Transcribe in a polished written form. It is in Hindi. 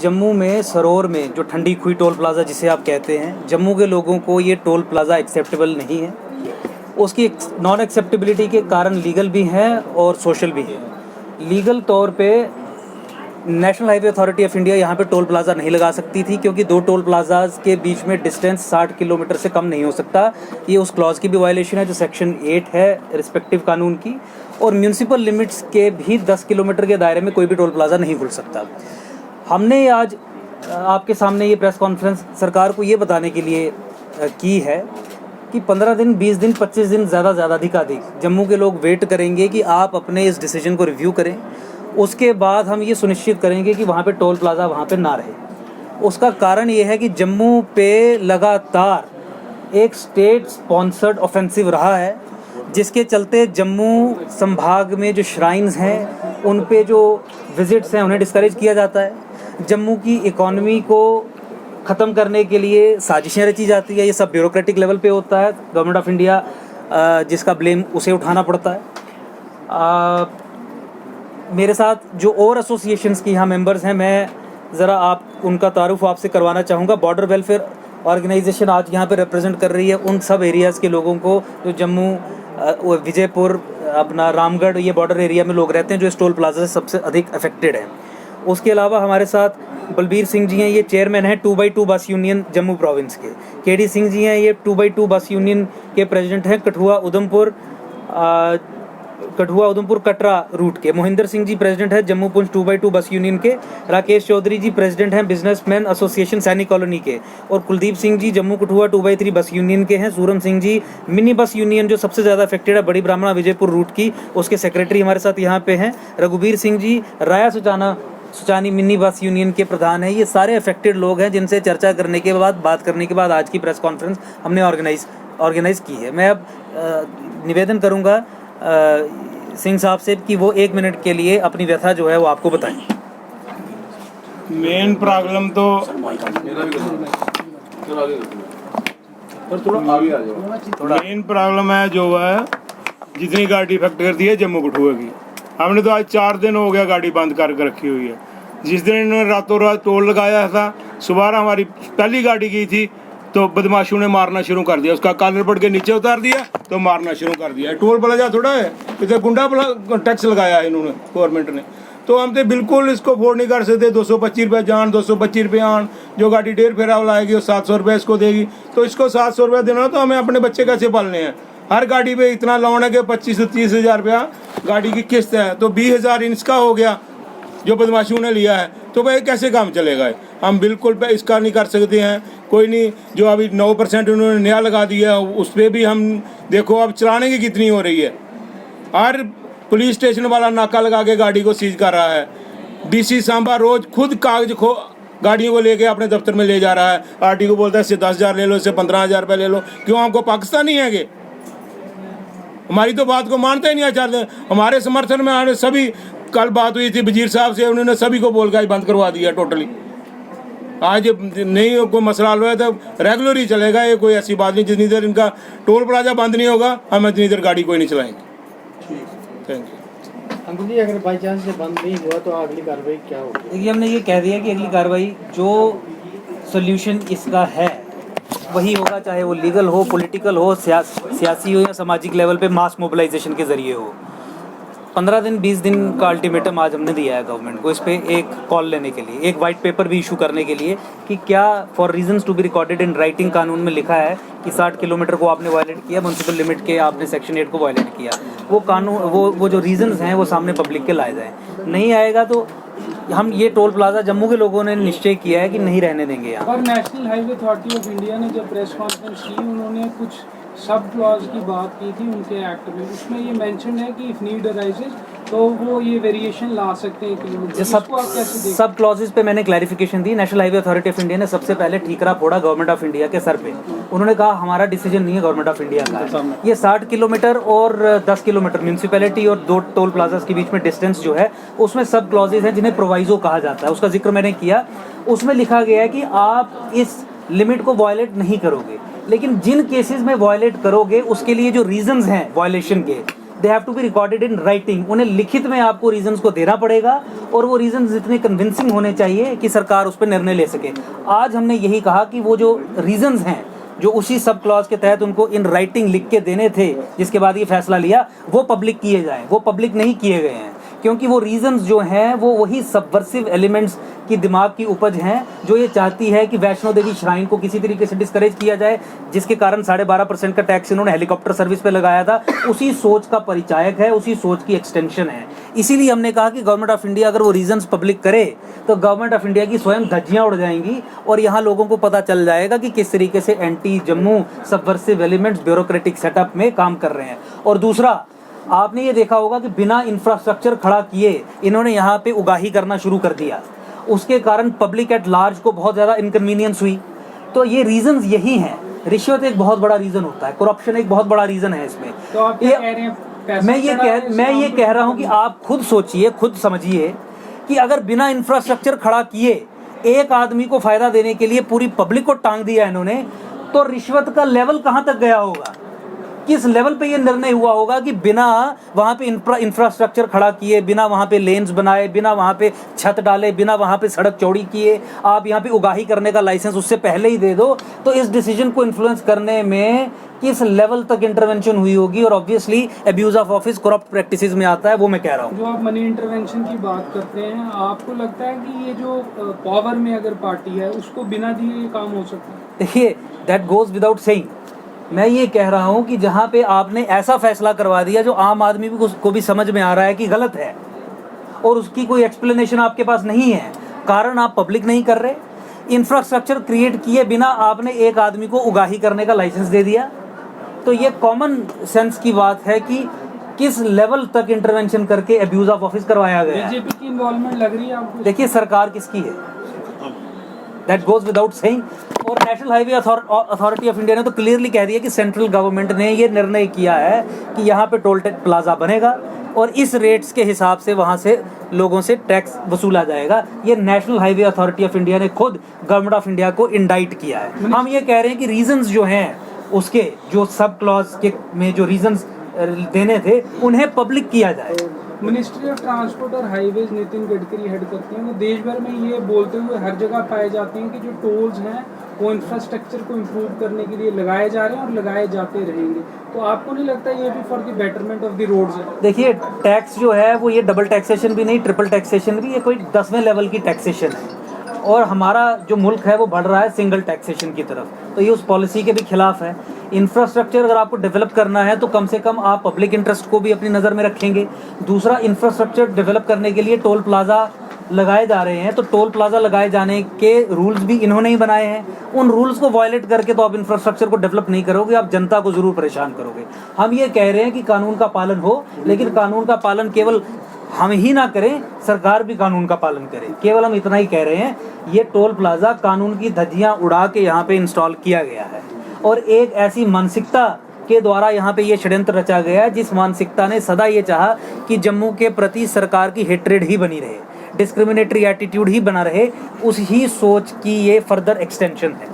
जम्मू में सरोर में जो ठंडी खुई टोल प्लाज़ा जिसे आप कहते हैं, जम्मू के लोगों को ये टोल प्लाज़ा एक्सेप्टेबल नहीं है। उसकी नॉन एक्सेप्टेबिलिटी के कारण लीगल भी हैं और सोशल भी है। लीगल तौर पे national highway authority of India यहाँ पे टोल प्लाज़ा नहीं लगा सकती थी, क्योंकि दो टोल प्लाज़ाज के बीच में डिस्टेंस 60 किलोमीटर से कम नहीं हो सकता। ये उस क्लॉज की भी वायलेशन है जो सेक्शन 8 है रिस्पेक्टिव कानून की। और म्यूनसिपल लिमिट्स के भी 10 किलोमीटर के दायरे में कोई भी टोल प्लाज़ा नहीं खुल सकता। हमने आज आपके सामने ये प्रेस कॉन्फ्रेंस सरकार को ये बताने के लिए की है कि 15 दिन, 20 दिन, 25 दिन ज़्यादा अधिकाधिक जम्मू के लोग वेट करेंगे कि आप अपने इस डिसीजन को रिव्यू करें। उसके बाद हम ये सुनिश्चित करेंगे कि वहाँ पे टोल प्लाज़ा वहाँ पे ना रहे। उसका कारण ये है कि जम्मू पे लगातार एक स्टेट स्पॉन्सर्ड ऑफेंसिव रहा है, जिसके चलते जम्मू संभाग में जो श्राइन्स हैं उन पे जो विजिट्स हैं उन्हें डिस्करेज किया जाता है। जम्मू की इकॉनमी को ख़त्म करने के लिए साजिशें रची जाती है। ये सब ब्यूरोक्रेटिक लेवल पे होता है। गवर्नमेंट ऑफ इंडिया जिसका ब्लेम उसे उठाना पड़ता है। मेरे साथ जो और एसोसिएशंस की यहाँ मेंबर्स हैं, मैं ज़रा उनका तारुफ आपसे करवाना चाहूँगा। बॉर्डर वेलफेयर ऑर्गेनाइजेशन आज यहाँ पे रिप्रेजेंट कर रही है उन सब एरियाज़ के लोगों को जो जम्मू, विजयपुर, अपना रामगढ़, ये बॉर्डर एरिया में लोग रहते हैं जो इस टोल प्लाजा से सबसे अधिक अफेक्टेड हैं। उसके अलावा हमारे साथ बलबीर सिंह जी हैं, ये चेयरमैन हैं 2x2 बस यूनियन जम्मू प्रोविंस के। केडी सिंह जी हैं, ये 2x2 बस यूनियन के प्रेसिडेंट हैं कठुआ उधमपुर कटरा रूट के। मोहिंदर सिंह जी प्रेसिडेंट है जम्मू पुंछ 2x2 बस यूनियन के। राकेश चौधरी जी प्रेसिडेंट हैं बिजनेसमैन एसोसिएशन सैनिक कॉलोनी के। और कुलदीप सिंह जी जम्मू कठुआ 2x3 बस यूनियन के हैं। Suram Singh ji mini bus union जो सबसे ज़्यादा अफेक्टेड है बड़ी ब्राह्मणा विजयपुर रूट की, उसके सेक्रेटरी हमारे साथ यहाँ पे हैं। रघुबीर सिंह जी राया सुचानी मिनी बस यूनियन के प्रधान हैं। ये सारे अफेक्टेड लोग हैं जिनसे चर्चा करने के बाद, बात करने के बाद आज की प्रेस कॉन्फ्रेंस हमने ऑर्गेनाइज की है। मैं अब निवेदन करूँगा सिंह साहब से कि वो 1 मिनट के लिए अपनी व्यथा जो है वो आपको बताएं। मेन प्रॉब्लम तो मेन प्रॉब्लम है जो है जितनी गाड़ी इफेक्ट करती है जम्मू कठुआ की। हमने तो आज 4 दिन हो गया गाड़ी बंद करके रखी हुई है। जिस दिन इन्होंने रातों रात टोल लगाया था, सुबह हमारी पहली गाड़ी गई थी तो बदमाशों ने मारना शुरू कर दिया। उसका कॉलर पड़ के नीचे उतार दिया तो मारना शुरू कर दिया। टोल प्लाजा थोड़ा है, इधर गुंडा टैक्स लगाया है इन्होंने, गवर्नमेंट ने। तो हम तो बिल्कुल इसको अफोर्ड नहीं कर सकते। 225 रुपये जान, 225 रुपये आन। जो गाड़ी 1.5 फेरा लाएगी वो 700 रुपये इसको देगी। तो इसको 700 रुपये देना तो हमें अपने बच्चे कैसे पालने हैं। हर गाड़ी पे इतना लोन है कि 25 से 30 हज़ार रुपया गाड़ी की किस्त है, तो 20,000 इसका हो गया जो बदमाशों ने लिया है। तो भाई कैसे काम चलेगा। हम बिल्कुल पे इसका नहीं कर सकते हैं। कोई नहीं, जो अभी 9% उन्होंने नया लगा दिया उस पर भी हम देखो अब चलाने की कितनी हो रही है। हर पुलिस स्टेशन वाला नाका लगा के गाड़ी को सीज कर रहा है। डीसी सांबा रोज खुद कागज गाड़ियों को लेके अपने दफ्तर में ले जा रहा है। आरटी को बोलता है इससे 10,000 ले लो, इससे 15,000 रुपये ले लो। क्यों, हमको पाकिस्तानी है कि हमारी तो बात को मानते ही नहीं चाहते। हमारे समर्थन में आने सभी, कल बात हुई थी वजीर साहब से, उन्होंने सभी को बोल के बंद करवा दिया टोटली। आज नहीं कोई मसला हल हुआ तो रेगुलर ही चलेगा। ये कोई ऐसी बात नहीं, जितनी देर इनका टोल प्लाजा बंद नहीं होगा हम इतनी देर गाड़ी कोई नहीं चलाएंगे। Thank you. अंकुर जी, अगर बाई चांस से बंद नहीं हुआ तो अगली कार्रवाई क्या होगी? देखिए, हमने ये कह दिया कि अगली कार्रवाई जो सोल्यूशन इसका है वही होगा, चाहे वो लीगल हो, पॉलिटिकल हो, सियासी हो या सामाजिक लेवल पे मास मोबिलाइजेशन के ज़रिए हो। 15 दिन 20 दिन का अल्टीमेटम आज हमने दिया है गवर्नमेंट को, इस पे एक कॉल लेने के लिए, एक वाइट पेपर भी इशू करने के लिए कि क्या for reasons to be recorded in writing कानून में लिखा है कि 60 किलोमीटर को आपने वायलेट किया, म्यूनसिपल लिमिट के आपने सेक्शन 8 को वायलेट किया। वो कानून, वो जो रीजंस हैं वो सामने पब्लिक के लाए जाएँ। नहीं आएगा तो हम ये टोल प्लाजा जम्मू के लोगों ने निश्चय किया है कि नहीं रहने देंगे यहाँ। और national highway authority of India ने जब प्रेस कॉन्फ्रेंस की, उन्होंने कुछ सब क्लॉज की बात की थी उनके एक्ट में। उसमें ये मेंशन है कि इफ नीड अराइजेज तो वो ये वेरिएशन ला सकते हैं किलोमीटर। सब क्लॉजेज पे मैंने clarification the. National highway authority of India ने सबसे पहले ठीकरा फोड़ा गवर्नमेंट ऑफ इंडिया के सर पे। उन्होंने कहा हमारा डिसीजन नहीं है, गवर्नमेंट ऑफ इंडिया का है। ये 60 किलोमीटर और 10 किलोमीटर म्यूनसिपैलिटी और 2 टोल प्लाजास के बीच में डिस्टेंस जो है उसमें सब क्लॉजेज हैं जिन्हें प्रोवाइजो कहा जाता है। उसका जिक्र मैंने किया। उसमें लिखा गया है कि आप इस लिमिट को वायलेट नहीं करोगे, लेकिन जिन केसेस में वायलेट करोगे उसके लिए जो रीजंस हैं वायलेशन के, they have to be recorded in writing. उन्हें लिखित में आपको रीजंस को देना पड़ेगा और वो रीजंस इतने कन्विंसिंग होने चाहिए कि सरकार उस पर निर्णय ले सके। आज हमने यही कहा कि वो जो रीजंस हैं जो उसी सब क्लॉज के तहत उनको इन राइटिंग लिख के देने थे, जिसके बाद ये फैसला लिया, वो पब्लिक किए जाएं। वो पब्लिक नहीं किए गए हैं क्योंकि वो रीजंस जो हैं वो वही सबवर्सिव एलिमेंट्स की दिमाग की उपज हैं जो ये चाहती है कि वैष्णो देवी श्राइन को किसी तरीके से डिस्करेज किया जाए, जिसके कारण 12.5% का टैक्स इन्होंने हेलीकॉप्टर सर्विस पे लगाया था। उसी सोच का परिचायक है, उसी सोच की एक्सटेंशन है। इसीलिए हमने कहा कि गवर्नमेंट ऑफ इंडिया अगर वो रीजंस पब्लिक करे तो गवर्नमेंट ऑफ इंडिया की स्वयं धज्जियां उड़ जाएंगी और यहाँ लोगों को पता चल जाएगा कि किस तरीके से anti Jammu subversive elements bureaucratic setup में काम कर रहे हैं। और दूसरा, आपने ये देखा होगा कि बिना इंफ्रास्ट्रक्चर खड़ा किए इन्होंने यहाँ पे उगाही करना शुरू कर दिया, उसके कारण पब्लिक एट लार्ज को बहुत ज़्यादा इनकन्वीनियंस हुई। तो ये रीजंस यही हैं। रिश्वत एक बहुत बड़ा रीज़न होता है, करप्शन एक बहुत बड़ा रीज़न है इसमें। तो आप क्या कह रहे हैं? मैं ये कह रहा हूँ कि आप खुद सोचिए, खुद समझिए कि अगर बिना इंफ्रास्ट्रक्चर खड़ा किए एक आदमी को फ़ायदा देने के लिए पूरी पब्लिक को टांग दिया इन्होंने, तो रिश्वत का लेवल कहाँ तक गया होगा, किस लेवल पे ये निर्णय हुआ होगा कि बिना वहाँ पे इंफ्रास्ट्रक्चर खड़ा किए, बिना वहाँ पे लेन्स बनाए, बिना वहाँ पे छत डाले, बिना वहाँ पे सड़क चौड़ी किए आप यहाँ पे उगाही करने का लाइसेंस उससे पहले ही दे दो, तो इस डिसीजन को इन्फ्लुएंस करने में किस लेवल तक इंटरवेंशन हुई होगी। और obviously abuse of office corrupt practices में आता है, वो मैं कह रहा हूँ। जो आप मनी इंटरवेंशन की बात करते हैं, आपको लगता है कि ये जो पावर में अगर पार्टी है उसको बिना दिए ये काम हो सकता है? देखिए, दैट गोज विदाउट सेइंग। मैं ये कह रहा हूँ कि जहाँ पे आपने ऐसा फैसला करवा दिया जो आम आदमी को भी समझ में आ रहा है कि गलत है और उसकी कोई एक्सप्लेनेशन आपके पास नहीं है, कारण आप पब्लिक नहीं कर रहे, इंफ्रास्ट्रक्चर क्रिएट किए बिना आपने एक आदमी को उगाही करने का लाइसेंस दे दिया, तो ये कॉमन सेंस की बात है कि किस लेवल तक इंटरवेंशन करके अब्यूज ऑफ ऑफिस करवाया गया है। बीजेपी की इन्वॉल्वमेंट लग रही है आपको? देखिए, सरकार किसकी है, दैट गोज विदाउट सेइंग। और national highway authority of India ने तो क्लियरली कह दिया कि सेंट्रल गवर्नमेंट ने ये निर्णय किया है कि यहाँ पे टोल प्लाजा बनेगा और इस रेट्स के हिसाब से वहाँ से लोगों से टैक्स वसूला जाएगा। ये national highway authority of India ने खुद गवर्नमेंट ऑफ इंडिया को इंडाइट किया है। हम ये कह रहे हैं कि रीजंस जो हैं उसके जो सब क्लॉज के में जो रीजंस देने थे उन्हें पब्लिक किया जाए। मिनिस्ट्री ऑफ ट्रांसपोर्ट और हाईवेज नितिन गडकरी हेड करते हैं, वो देश भर में ये बोलते हुए हर जगह पाए जाते हैं कि जो टोल्स हैं वो इंफ्रास्ट्रक्चर को इम्प्रूव करने के लिए लगाए जा रहे हैं और लगाए जाते रहेंगे। तो आपको नहीं लगता ये भी for the betterment of the roads है? देखिए, टैक्स जो है वो ये डबल टैक्सेशन भी नहीं, ट्रिपल टैक्सेशन भी, ये कोई 10वें लेवल की टैक्सेशन है और हमारा जो मुल्क है वो बढ़ रहा है सिंगल टैक्सेशन की तरफ, तो ये उस पॉलिसी के भी खिलाफ है। इंफ्रास्ट्रक्चर अगर आपको डेवलप करना है तो कम से कम आप पब्लिक इंटरेस्ट को भी अपनी नज़र में रखेंगे। दूसरा, इंफ्रास्ट्रक्चर डेवलप करने के लिए टोल प्लाजा लगाए जा रहे हैं, तो टोल प्लाजा लगाए जाने के रूल्स भी इन्होंने ही बनाए हैं। उन रूल्स को वायलेट करके तो आप इंफ्रास्ट्रक्चर को डेवलप नहीं करोगे, आप जनता को ज़रूर परेशान करोगे। हम ये कह रहे हैं कि कानून का पालन हो, लेकिन कानून का पालन केवल हम ही ना करें, सरकार भी कानून का पालन करे। केवल हम इतना ही कह रहे हैं, ये टोल प्लाजा कानून की धज्जियां उड़ा के यहाँ पे इंस्टॉल किया गया है और एक ऐसी मानसिकता के द्वारा यहाँ पे ये षड्यंत्र रचा गया है जिस मानसिकता ने सदा ये चाहा कि जम्मू के प्रति सरकार की हेट्रेड ही बनी रहे, डिस्क्रिमिनेटरी एटीट्यूड ही बना रहे, उस ही सोच की ये फर्दर एक्सटेंशन है।